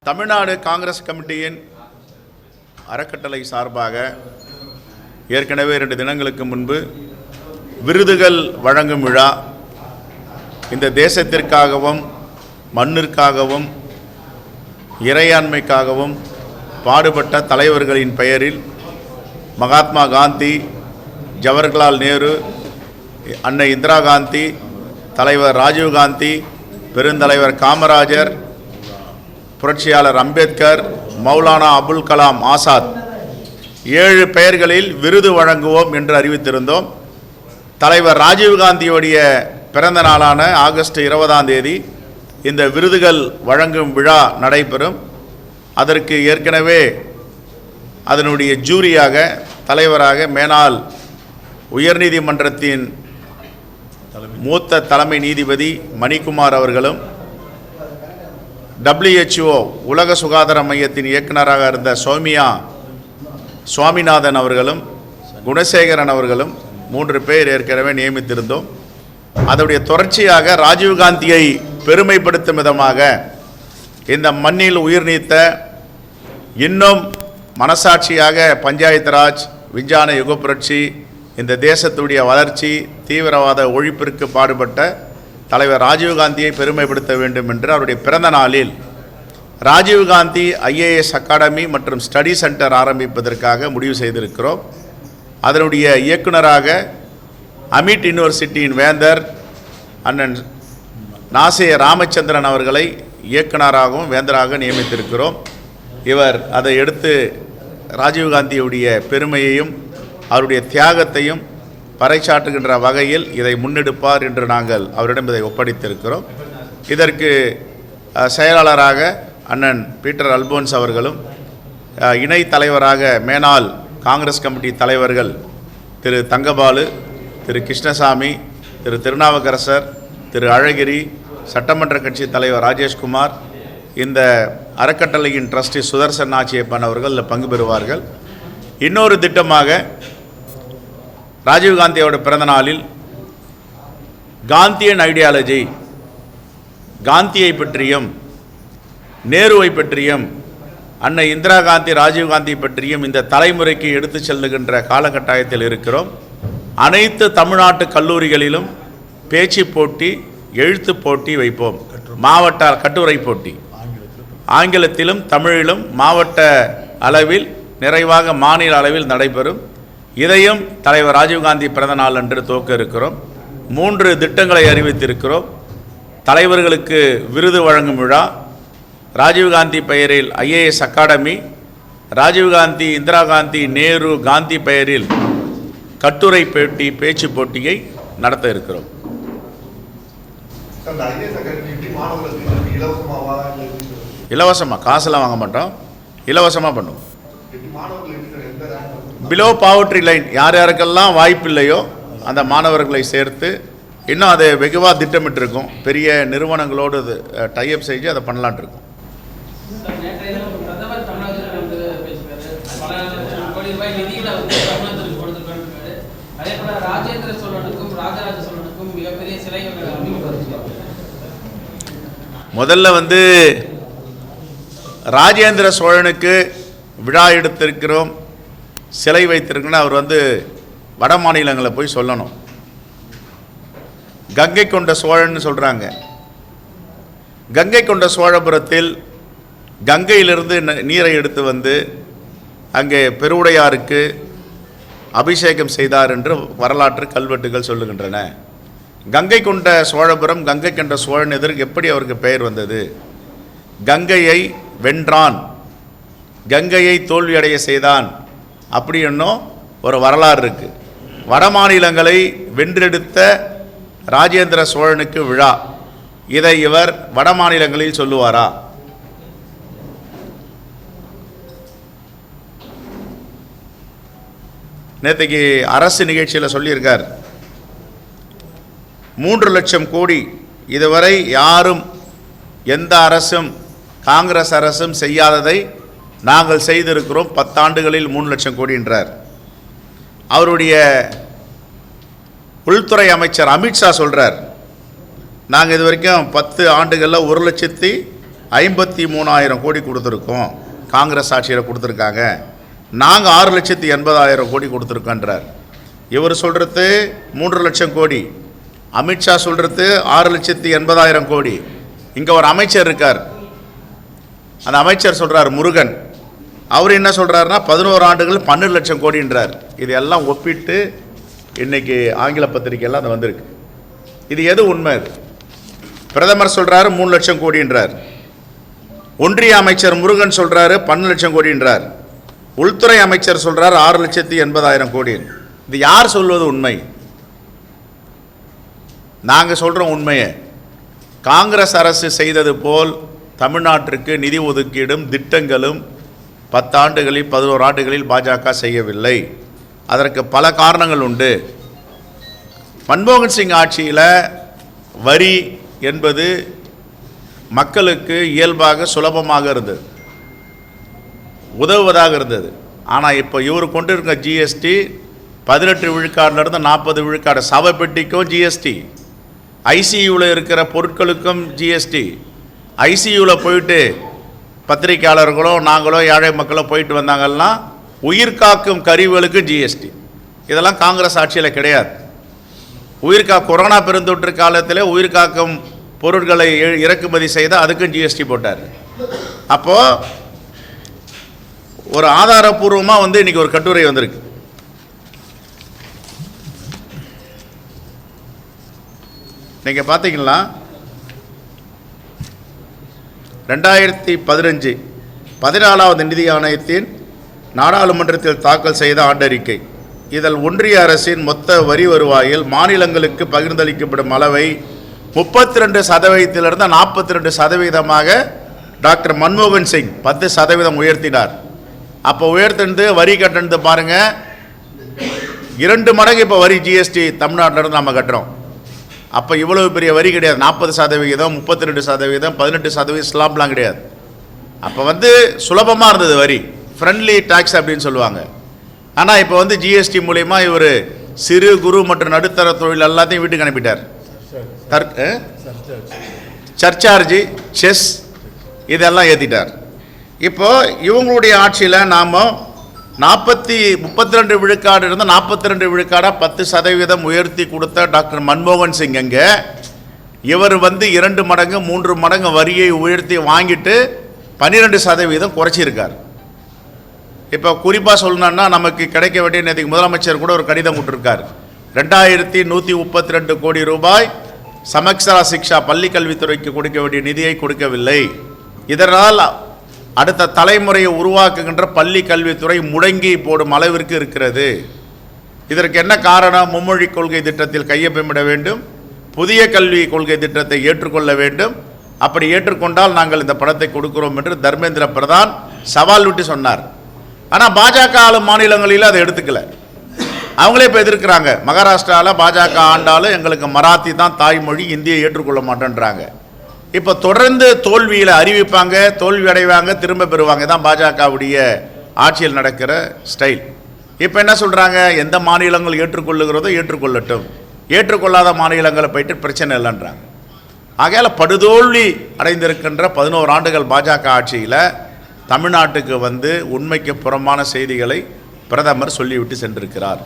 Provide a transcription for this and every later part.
தமிழ்நாடு காங்கிரஸ் கமிட்டியின் அறக்கட்டளை சார்பாக ஏற்கனவே 2 தினங்களுக்கு முன்பு விருதுகள் வழங்கும் விழா இந்த தேசத்திற்காகவும் மண்ணிற்காகவும் இறையாண்மைக்காகவும் பாடுபட்ட தலைவர்களின் பெயரில் மகாத்மா காந்தி, ஜவஹர்லால் நேரு, அன்னை இந்திரா காந்தி, தலைவர் ராஜீவ் காந்தி, பெருந்தலைவர் காமராஜர், புரட்சியாளர் அம்பேத்கர், மௌலானா அபுல் கலாம் ஆசாத் 7 பெயர்களில் விருது வழங்குவோம் என்று அறிவித்திருந்தோம். தலைவர் ராஜீவ்காந்தியுடைய பிறந்த நாளான ஆகஸ்ட் 20ஆம் தேதி இந்த விருதுகள் வழங்கும் விழா நடைபெறும். அதற்கு ஏற்கனவே அதனுடைய ஜூரியாக தலைவராக மேனாள் உயர்நீதிமன்றத்தின் மூத்த தலைமை நீதிபதி மணிக்குமார் அவர்களும், WHO உலக சுகாதார மையத்தின் இயக்குநராக இருந்த சௌமியா சுவாமிநாதன் அவர்களும், குணசேகரன் அவர்களும் 3 பேர் ஏற்கனவே நியமித்திருந்தோம். அதனுடைய தொடர்ச்சியாக ராஜீவ்காந்தியை பெருமைப்படுத்தும் விதமாக இந்த மண்ணில் உயிர் நீத்த, இன்னும் மனசாட்சியாக பஞ்சாயத்து ராஜ், விஞ்ஞான யுக புரட்சி, இந்த தேசத்துடைய வளர்ச்சி, தீவிரவாத ஒழிப்பிற்கு பாடுபட்ட தலைவர் ராஜீவ்காந்தியை பெருமைப்படுத்த வேண்டும் என்று அவருடைய பிறந்த நாளில் ராஜீவ்காந்தி IAS அகாடமி மற்றும் ஸ்டடி சென்டர் ஆரம்பிப்பதற்காக முடிவு செய்திருக்கிறோம். அதனுடைய இயக்குநராக அமிட் யூனிவர்சிட்டியின் வேந்தர் அண்ணன் நாசே ராமச்சந்திரன் அவர்களை இயக்குநராகவும் வேந்தராக நியமித்திருக்கிறோம். இவர் அதை எடுத்து ராஜீவ்காந்தியுடைய பெருமையையும் அவருடைய தியாகத்தையும் பறைசாற்றுகின்ற வகையில் இதை முன்னெடுப்பார் என்று நாங்கள் அவரிடம் இதை ஒப்படைத்திருக்கிறோம். இதற்கு செயலாளராக அண்ணன் பீட்டர் அல்போன்ஸ் அவர்களும், இணை தலைவராக மேனாள் காங்கிரஸ் கமிட்டி தலைவர்கள் திரு தங்கபாலு, திரு கிருஷ்ணசாமி, திரு திருநாவுக்கரசர், திரு அழகிரி, சட்டமன்ற கட்சி தலைவர் ராஜேஷ்குமார், இந்த அறக்கட்டளையின் ட்ரஸ்டி சுதர்சன் நாச்சியப்பன் அவர்கள் இதில் பங்கு பெறுவார்கள். இன்னொரு திட்டமாக ராஜீவ்காந்தியோட பிறந்த நாளில் காந்தியன் ஐடியாலஜி, காந்தியை பற்றியும் நேருவை பற்றியும் அன்னை இந்திரா காந்தி, ராஜீவ்காந்தி பற்றியும் இந்த தலைமுறைக்கு எடுத்து செல்லுகின்ற காலகட்டாயத்தில் இருக்கிறோம். அனைத்து தமிழ்நாட்டு கல்லூரிகளிலும் பேச்சு போட்டி, எழுத்து போட்டி வைப்போம். மாவட்ட கட்டுரை போட்டி ஆங்கிலத்திலும் தமிழிலும் மாவட்ட அளவில், நிறைவாக மாநில அளவில் நடைபெறும். இதையும் தலைவர் ராஜீவ்காந்தி பிறந்த நாள் அன்று துவக்க இருக்கிறோம். 3 திட்டங்களை அறிவித்திருக்கிறோம். தலைவர்களுக்கு விருது வழங்கும் விழா, ராஜீவ்காந்தி பெயரில் IAS அகாடமி, ராஜீவ்காந்தி, இந்திரா காந்தி, நேரு, காந்தி பெயரில் கட்டுரை போட்டி, பேச்சு போட்டியை நடத்த இருக்கிறோம். இலவசமாக, காசெல்லாம் வாங்க மாட்டோம், இலவசமாக பண்ணுவோம். பிலோ பாவர்ட்டி லைன் யார் யாருக்கெல்லாம் வாய்ப்பு இல்லையோ அந்த மாணவர்களை சேர்த்து, இன்னும் அதை வெகுவாக திட்டமிட்டிருக்கோம். பெரிய நிறுவனங்களோடு டைப் செஞ்சு அதை பண்ணலான் இருக்கோம். முதல்ல ராஜேந்திர சோழனுக்கு விழா எடுத்திருக்கிறோம், சிலை வைத்திருக்கணும். அவர் வட மாநிலங்களில் போய் சொல்லணும். கங்கை கொண்ட சோழன் சொல்கிறாங்க. கங்கை கொண்ட சோழபுரத்தில் கங்கையிலிருந்து நீரை எடுத்து அங்கே பெருவுடையாருக்கு அபிஷேகம் செய்தார் என்று வரலாற்று கல்வெட்டுகள் சொல்லுகின்றன. கங்கை கொண்ட சோழபுரம், கங்கை கொண்ட சோழன் எதற்கு, எப்படி அவருக்கு பெயர் வந்தது? கங்கையை வென்றான், கங்கையை தோல்வியடைய செய்தான், அப்படி என்னும் ஒரு வரலாறு இருக்கு. வட மாநிலங்களை வென்றெடுத்த ராஜேந்திர சோழனுக்கு விழா, இதை இவர் வட மாநிலங்களில் சொல்லுவாரா? நேற்றுக்கு அரசு நிகழ்ச்சியில் சொல்லியிருக்கார், 3 லட்சம் கோடி இதுவரை யாரும், எந்த அரசும், காங்கிரஸ் அரசும் செய்யாததை நாங்கள் செய்திருக்கிறோம், 10 ஆண்டுகளில் 3 லட்சம் கோடி என்றார். அவருடைய உள்துறை அமைச்சர் அமித்ஷா சொல்கிறார், நாங்கள் இது வரைக்கும் 10 ஆண்டுகளில் 1,00,000 53,000 கோடி கொடுத்துருக்கோம், காங்கிரஸ் ஆட்சியில் கொடுத்துருக்காங்க. நாங்கள் 6,80,000 கோடி கொடுத்துருக்கோன்றார். இவர் சொல்கிறது 3 லட்சம் கோடி, அமித்ஷா சொல்கிறது 6,80,000 கோடி. இங்கே ஒரு அமைச்சர் இருக்கார், அந்த அமைச்சர் சொல்கிறார் முருகன், அவர் என்ன சொல்கிறாருன்னா 11 ஆண்டுகள் 12 லட்சம் கோடின்றார். இதெல்லாம் ஒப்பிட்டு இன்றைக்கி ஆங்கில பத்திரிகையெல்லாம் அது வந்திருக்கு. இது எது உண்மை? இது பிரதமர் சொல்கிறாரு 3 லட்சம் கோடின்றார், ஒன்றிய அமைச்சர் முருகன் சொல்கிறாரு 12 லட்சம் கோடின்றார், உள்துறை அமைச்சர் சொல்கிறார் 6,80,000 கோடி. இது யார் சொல்வது உண்மை? நாங்கள் சொல்கிறோம் உண்மையை. காங்கிரஸ் அரசு செய்தது போல் தமிழ்நாட்டிற்கு நிதி ஒதுக்கீடும் திட்டங்களும் 10 ஆண்டுகளில் 11 ஆண்டுகளில் பாஜக செய்யவில்லை. அதற்கு பல காரணங்கள் உண்டு. மன்மோகன் சிங் ஆட்சியில் வரி என்பது மக்களுக்கு இயல்பாக சுலபமாக இருந்தது, உதவுவதாக இருந்தது. ஆனால் இப்போ இவர் கொண்டு இருக்க ஜிஎஸ்டி 18 விழுக்காடுலேருந்து 40 விழுக்காடு, சவப்பெட்டிக்கும் ஜிஎஸ்டி, ஐசியூவில் இருக்கிற பொருட்களுக்கும் ஜிஎஸ்டி. ஐசியூவில் போயிட்டு பத்திரிகையாளர்களோ நாங்களோ ஏழை மக்களோ போயிட்டு வந்தாங்கன்னா உயிர்காக்கும் கருவிகளுக்கு ஜிஎஸ்டி. இதெல்லாம் காங்கிரஸ் ஆட்சியில் கிடையாது. கொரோனா பெருந்தொற்று காலத்தில் உயிர்காக்கும் பொருட்களை இறக்குமதி செய்தால் அதுக்கும் ஜிஎஸ்டி போட்டார். அப்போது ஒரு ஆதாரபூர்வமாக இன்றைக்கி ஒரு கட்டுரை வந்திருக்கு. நீங்கள் பார்த்தீங்கன்னா 2015-14வது நிதி ஆணையத்தின் நாடாளுமன்றத்தில் தாக்கல் செய்த ஆண்டறிக்கை. இதில் ஒன்றிய அரசின் மொத்த வரி வருவாயில் மாநிலங்களுக்கு பகிர்ந்தளிக்கப்படும் அளவை 32%-லிருந்து 42%-ஆக டாக்டர் மன்மோகன் சிங் 10% உயர்த்தினார். அப்போ உயர்த்தினது வரி கட்டணத்தை பாருங்கள், 2 மடங்கு இப்போ வரி ஜிஎஸ்டி தமிழ்நாட்டிலேருந்து நம்ம கட்டுறோம். அப்போ இவ்வளவு பெரிய வரி கிடையாது. 40%, 32%, 18% இஸ்லாம்லாம் கிடையாது. அப்போ சுலபமாக இருந்தது வரி, ஃப்ரெண்ட்லி டாக்ஸ் அப்படின்னு சொல்லுவாங்க. ஆனால் இப்போ ஜிஎஸ்டி மூலயமா இவர் சிறு குறு மற்றும் நடுத்தர தொழில் எல்லாத்தையும் வீட்டுக்கு அனுப்பிட்டார். சர்ச்சார்ஜ், செஸ் இதெல்லாம் ஏற்றிட்டார். இப்போது இவங்களுடைய ஆட்சியில் நாம் 32 விழுக்காடு இருந்து 42 விழுக்காடாக 10% உயர்த்தி கொடுத்த டாக்டர் மன்மோகன் சிங் அங்கே இவர் 2 மடங்கு 3 மடங்கு வரியை உயர்த்தி வாங்கிட்டு 12% குறைச்சிருக்கார். இப்போ குறிப்பாக சொல்லணும்னா நமக்கு கிடைக்க வேண்டிய நேற்றுக்கு முதலமைச்சர் கூட ஒரு கடிதம் கொடுத்துருக்கார். 2132 கோடி ரூபாய் சமக்ஷரா சிக்ஷா பள்ளி கல்வித்துறைக்கு கொடுக்க வேண்டிய நிதியை கொடுக்கவில்லை. இதனால் அடுத்த தலைமுறையை உருவாக்குகின்ற பள்ளி கல்வித்துறை முடங்கி போடும் அளவிற்கு இருக்கிறது. இதற்கு என்ன காரணம்? மும்மொழி கொள்கை திட்டத்தில் கையொப்பமிட வேண்டும், புதிய கல்வி கொள்கை திட்டத்தை ஏற்றுக்கொள்ள வேண்டும். அப்படி ஏற்றுக்கொண்டால் நாங்கள் இந்த பணத்தை கொடுக்கிறோம் என்று தர்மேந்திர பிரதான் சவால் விட்டு சொன்னார். ஆனால் பாஜக ஆளும் மாநிலங்களில் அதை எடுத்துக்கல. அவங்களே இப்போ எதிர்க்கிறாங்க. மகாராஷ்டிராவில் பாஜக ஆண்டாலும் எங்களுக்கு மராத்தி தான் தாய்மொழி, இந்தியை ஏற்றுக்கொள்ள மாட்டேன்றாங்க. இப்போ தொடர்ந்து தோல்வியில் அறிவிப்பாங்க, தோல்வி அடைவாங்க, திரும்ப பெறுவாங்க. தான் பாஜகவுடைய ஆட்சியில் நடக்கிற ஸ்டைல். இப்போ என்ன சொல்கிறாங்க? எந்த மாநிலங்கள் ஏற்றுக்கொள்ளுகிறதோ ஏற்றுக்கொள்ளட்டும், ஏற்றுக்கொள்ளாத மாநிலங்களை போயிட்டு பிரச்சனை இல்லைன்றாங்க. ஆகையால் படுதோல்வி அடைந்திருக்கின்ற 11 ஆண்டுகள் பாஜக ஆட்சியில் தமிழ்நாட்டுக்கு உண்மைக்கு புறம்பான செய்திகளை பிரதமர் சொல்லிவிட்டு சென்றிருக்கிறார்.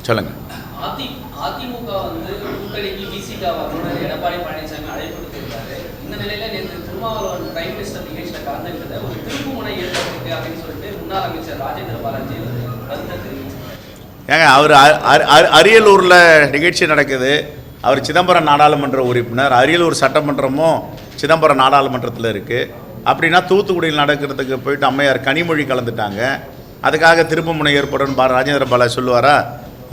சொல்லுங்க. அதிமுக கூட்டணிக்கு விசிகா வரணும்னு எடப்பாடி பழனிசாமி அழைப்பு கொடுத்திருக்காரு. இந்த நிலையில நேற்று திருமாவளவன் பிரைம் மினிஸ்டர் நிகழ்ச்சியில் கலந்துக்கிட்டத ஒரு திருப்புமுனை ஏற்பட்டிருக்கு அப்படின்னு சொல்லிட்டு முன்னாள் அமைச்சர் ராஜேந்திர பாலாஜி கருத்து தெரிவித்தார். ஏங்க, அவர் அரியலூரில் நிகழ்ச்சி நடக்குது. அவர் சிதம்பரம் நாடாளுமன்ற உறுப்பினர். அரியலூர் சட்டமன்றமும் சிதம்பரம் நாடாளுமன்றத்தில் இருக்குது. அப்படின்னா தூத்துக்குடியில் நடக்கிறதுக்கு போயிட்டு அம்மையார் கனிமொழி கலந்துட்டாங்க. அதுக்காக திருப்புமுனை ஏற்படும் ராஜேந்திர பாலாஜி சொல்லுவாரா?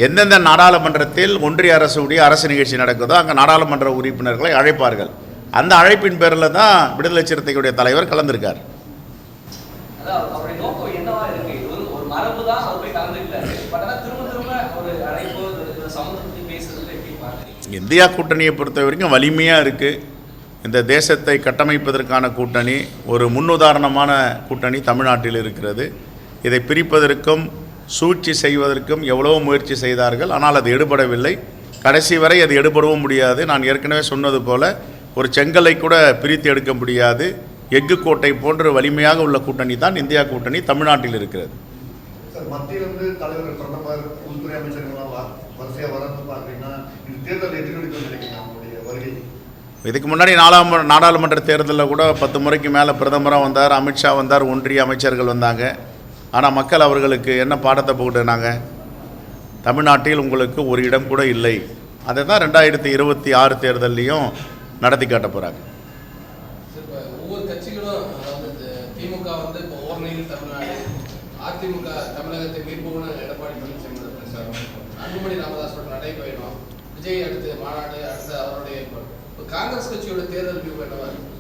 எந்தெந்த நாடாளுமன்றத்தில் ஒன்றிய அரசுடைய அரசு நிகழ்ச்சி நடக்குதோ அங்கே நாடாளுமன்ற உறுப்பினர்களை அழைப்பார்கள். அந்த அழைப்பின் பேரில் தான் விடுதலை சிறுத்தைகளுடைய தலைவர் கலந்திருக்கார். இந்தியா கூட்டணியை பொறுத்த வரைக்கும் வலிமையாக இருக்குது. இந்த தேசத்தை கட்டமைப்பதற்கான கூட்டணி, ஒரு முன்னுதாரணமான கூட்டணி தமிழ்நாட்டில் இருக்கிறது. இதை பிரிப்பதற்கும் சூழ்ச்சி செய்வதற்கும் எவ்வளவோ முயற்சி செய்தார்கள். ஆனால் அது எடுபடவில்லை. கடைசி வரை அது எடுபடவும் முடியாது. நான் ஏற்கனவே சொன்னது போல் ஒரு செங்கலை கூட பிரித்து எடுக்க முடியாது. எஃகு கோட்டை போன்ற வலிமையாக உள்ள கூட்டணி தான் இந்தியா கூட்டணி தமிழ்நாட்டில் இருக்கிறது. சார், மத்தியிலிருந்து தலைவர், பிரதமர், உள்துறை அமைச்சர்கள்லாம் வரிசையாக வரது பார்த்தீங்கன்னா இது தேர்தல் எதிர்கொடுக்க நினைக்கிறீங்க அவங்களுடைய வருகை? இதுக்கு முன்னாடி நாடாளுமன்ற தேர்தலில் கூட 10 முறைக்கு மேலே பிரதமராக வந்தார், அமித்ஷா வந்தார், ஒன்றிய அமைச்சர்கள் வந்தாங்க. ஆனால் மக்கள் அவர்களுக்கு என்ன பாடத்தை போட்டுனாங்க? தமிழ்நாட்டில் உங்களுக்கு ஒரு இடம் கூட இல்லை. அதை தான் 2026 தேர்தலையும் நடத்தி காட்ட போகிறாங்க. ஒவ்வொரு கட்சிகளும், அதாவது திமுக வந்து இப்போ ஓர்னையில் தமிழ்நாடு, அதிமுக தமிழகத்தை மீட்புன்னு எடப்பாடி பழனிசாமி பேசுகிறாங்க. அன்புமணி ராமதாஸோட நடைபயணம், விஜய் அடுத்து மாநாடு, அடுத்து அவருடைய காங்கிரஸ் கட்சியோட தேர்தல் வியூ என்னவா இருக்கு?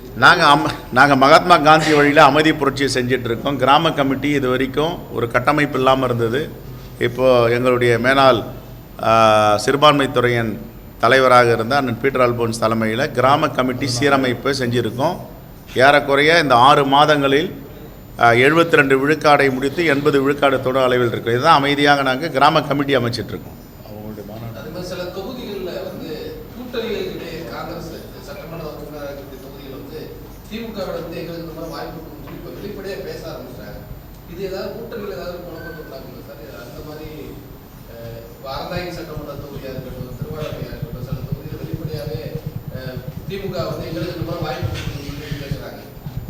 நாங்கள் மகாத்மா காந்தி வழியில் அமைதி புரட்சியை செஞ்சிட்ருக்கோம். கிராம கமிட்டி இது வரைக்கும் ஒரு கட்டமைப்பு இல்லாமல் இருந்தது. இப்போது எங்களுடைய மேலாள் சிறுபான்மைத்துறையின் தலைவராக இருந்த அண்ணன் பீட்டர் அல்போன்ஸ் தலைமையில் கிராம கமிட்டி சீரமைப்பை செஞ்சுருக்கோம். ஏறக்குறைய இந்த 6 மாதங்களில் 72 விழுக்காடை முடித்து 80 விழுக்காடு தொட அளவில் இருக்கும். இதுதான் அமைதியாக நாங்கள் கிராம கமிட்டி அமைச்சிட்ருக்கோம். அவங்களுடைய சில தொகுதிகளில் வந்து கூட்டணிகளுக்கிடையே காங்கிரஸ் சட்டமன்ற உறுப்பினராக தொகுதிகள் வந்து திமுக வந்து எங்களுக்கு இந்த மாதிரி வாய்ப்பு இப்போ வெளிப்படையாக பேச ஆரம்பிச்சிட்டாங்க. இது ஏதாவது கூட்டணியில் ஏதாவது குழப்பத்தை உண்டாக்குங்க சார்? அந்த மாதிரி அறந்தாங்கி சட்டமன்ற தொகுதியாக இருக்கட்டும், திருவாரூரையாக இருக்கட்டும், சில தொகுதியில் வெளிப்படையாகவே திமுக வந்து எங்களுக்கு இந்த மாதிரி வாய்ப்பு பேசுகிறாங்க.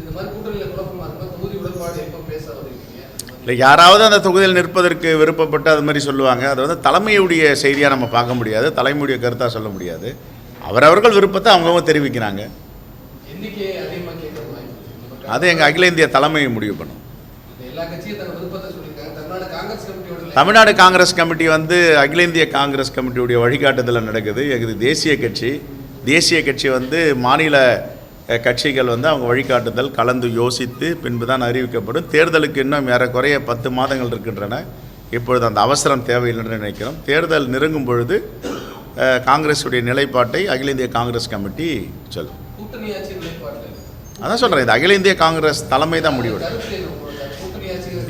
இந்த மாதிரி கூட்டணியில் குழப்பமாக இருக்கும். தொகுதி உடன்பாடு எப்போ பேச வருவீங்க? இல்லை, யாராவது அந்த தொகுதியில் நிற்பதற்கு விருப்பப்பட்டு அது மாதிரி சொல்லுவாங்க. அது வந்து தலைமையுடைய செய்தியாக நம்ம பார்க்க முடியாது, தலைமையுடைய கருத்தாக சொல்ல முடியாது. அவரவர்கள் விருப்பத்தை அவங்கவுங்க தெரிவிக்கிறாங்க. எண்ணிக்கை அதிகமாக கேட்கறது வாய்ப்பு அது எங்கள் அகில இந்திய தலைமை முடிவு பண்ணும். எல்லா கட்சியும் தங்கள் விருப்பத்தை சொல்லியிருக்காங்க. தமிழ்நாடு காங்கிரஸ் கமிட்டி வந்து அகில இந்திய காங்கிரஸ் கமிட்டியுடைய வழிகாட்டுதலில் நடக்குது. இது தேசிய கட்சி வந்து மாநில கட்சிகள் வந்து அவங்க வழிகாட்டுதல் கலந்து யோசித்து பின்பு தான் அறிவிக்கப்படும். தேர்தலுக்கு இன்னும் ஏறக்குறைய 10 மாதங்கள் இருக்கின்றன. இப்பொழுது அந்த அவசரம் தேவையில்லை நினைக்கிறோம். தேர்தல் நெருங்கும் பொழுது காங்கிரஸுடைய நிலைப்பாட்டை அகில இந்திய காங்கிரஸ் கமிட்டி சொல்லும். அதான் சொல்கிறேன், இது அகில இந்திய காங்கிரஸ் தலைமை தான் முடிவெடுக்கும்.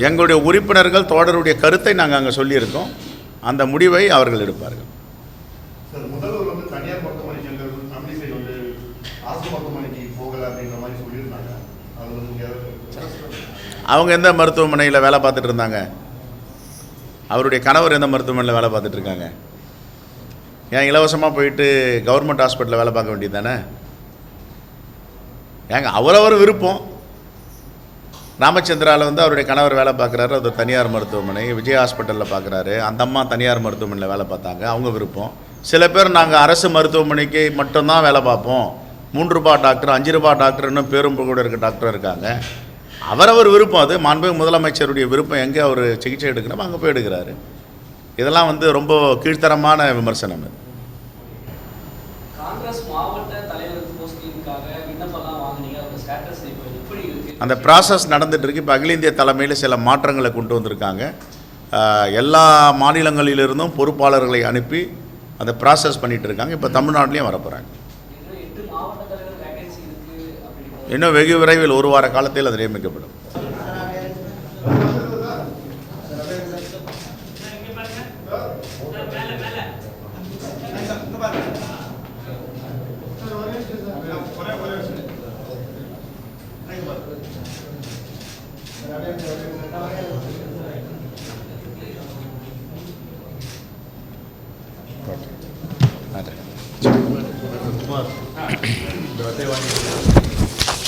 எங்களுடைய உறுப்பினர்கள் தோழருடைய கருத்தை நாங்கள் அங்கே சொல்லியிருக்கோம். அந்த முடிவை அவர்கள் எடுப்பார்கள். முதல்வர் வந்து தனியார் மருத்துவமனை சென்று தமிழிசை வந்து அரசு மருத்துவமனைக்கு போகல அப்படின்ற மாதிரி சொல்லியிருந்தாங்க. அது வந்து அவங்க எந்த மருத்துவமனையில் வேலை பார்த்துட்டு இருந்தாங்க? அவருடைய கணவர் எந்த மருத்துவமனையில் வேலை பார்த்துட்டு இருக்காங்க? ஏன் இலவசமாக போயிட்டு கவர்மெண்ட் ஹாஸ்பிட்டலில் வேலை பார்க்க வேண்டியது தானே? ஏங்க அவரவர் விருப்பம். ராமச்சந்திராவில் வந்து அவருடைய கணவர் வேலை பார்க்குறாரு, அது தனியார் மருத்துவமனை. விஜய் ஹாஸ்பிட்டலில் பார்க்குறாரு, அந்த அம்மா தனியார் மருத்துவமனையில் வேலை பார்த்தாங்க, அவங்க விருப்பம். சில பேர் நாங்கள் அரசு மருத்துவமனைக்கு மட்டும்தான் வேலை பார்ப்போம், 3 ரூபாய் டாக்டர், 5 ரூபாய் டாக்டர், இன்னும் பேரும் கூட இருக்க டாக்டர் இருக்காங்க. அவரவர் விருப்பம். அது மாண்புமிகு முதலமைச்சருடைய விருப்பம். எங்கே அவர் சிகிச்சை எடுக்கணும் அங்கே போய் எடுக்கிறாரு. இதெல்லாம் வந்து ரொம்ப கீழ்த்தரமான விமர்சனம். இது காங்கிரஸ் மாவட்ட தலைவர் போஸ்டிங்காக விண்ணப்பம்லாம் வாங்குனீங்க, அந்த ஸ்டேட்டஸ் இப்போ எப்படி இருக்கு? அந்த ப்ராசஸ் நடந்துட்டு இருக்கு. இப்போ அகில இந்திய தலைமையில் சில மாற்றங்களை கொண்டு வந்திருக்காங்க. எல்லா மாநிலங்களிலிருந்தும் பொறுப்பாளர்களை அனுப்பி அந்த ப்ராசஸ் பண்ணிகிட்டு இருக்காங்க. இப்போ தமிழ்நாட்டிலையும் வரப்போகிறாங்க. இன்னும் வெகு விரைவில் 1 வார காலத்தில் அது நியமிக்கப்படும்.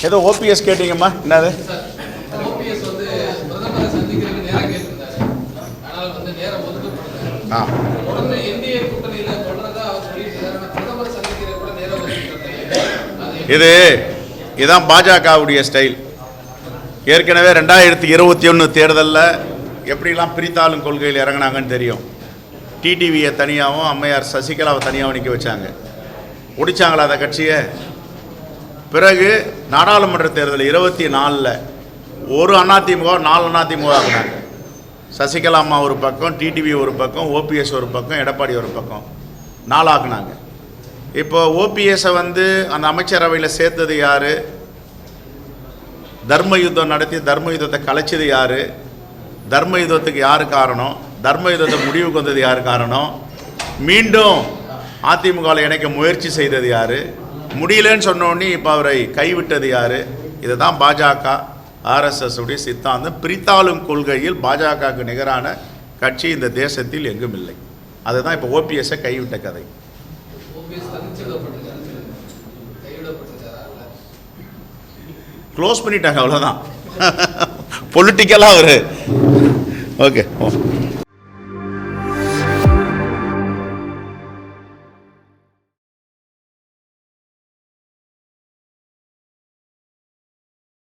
ஏதோ ஓபிஎஸ் கேட்டீங்கம்மா, என்னது? ஓபிஎஸ் வந்து பிரதமரை சந்திக்கிறதுக்கு நேரம் கேட்டிருந்தாரு, ஆனால் வந்து நேரம் ஒதுக்கப்படல. தொடர்ந்து என்டிஏ கூட்டணியில தொடர்ந்து அவர் சொல்லியிருக்காரு, பிரதமரை சந்திக்கிற கூட நேரம் ஒதுக்கிறது. இதுதான் பாஜகவுடைய ஸ்டைல். ஏற்கனவே 2021 தேர்தலில் எப்படிலாம் பிரித்தாளும் கொள்கையில் இறங்கினாங்கன்னு தெரியும். டிடிவியை தனியாகவும் அம்மையார் சசிகலாவை தனியாகவும் நிற்க வச்சாங்க. ஒடிச்சாங்களா அந்த கட்சியை? பிறகு நாடாளுமன்ற தேர்தல் 24 ஒரு அதிமுக 4 அதிமுக ஆகினாங்க. சசிகலா அம்மா ஒரு பக்கம், டிடிவி ஒரு பக்கம், ஓபிஎஸ் ஒரு பக்கம், எடப்பாடி ஒரு பக்கம், 4 ஆகினாங்க. இப்போ ஓபிஎஸை வந்து அந்த அமைச்சரவையில் சேர்த்தது யார்? தர்ம யுத்தம் நடத்தி தர்ம யுத்தத்தை கலைச்சது யார்? தர்ம யுத்தத்துக்கு யார் காரணம்? தர்ம யுத்தத்தை முடிவுக்கு வந்தது யார் காரணம்? மீண்டும் அதிமுகவில் இணைக்க முயற்சி செய்தது யார்? முடியலன்னு சொன்னோடனே இப்போ அவரை கைவிட்டது யார்? இதை தான் பாஜக ஆர்எஸ்எஸ் உடைய சித்தாந்தம். பிரித்தாளும் கொள்கையில் பாஜகவுக்கு நிகரான கட்சி இந்த தேசத்தில் எங்கும் இல்லை. அதுதான் இப்போ ஓபிஎஸ்ஸை கைவிட்ட கதை. க்ளோஸ் பண்ணிட்டாங்க, அவ்வளோதான். பொலிட்டிக்கலாக ஒரு ஓகே.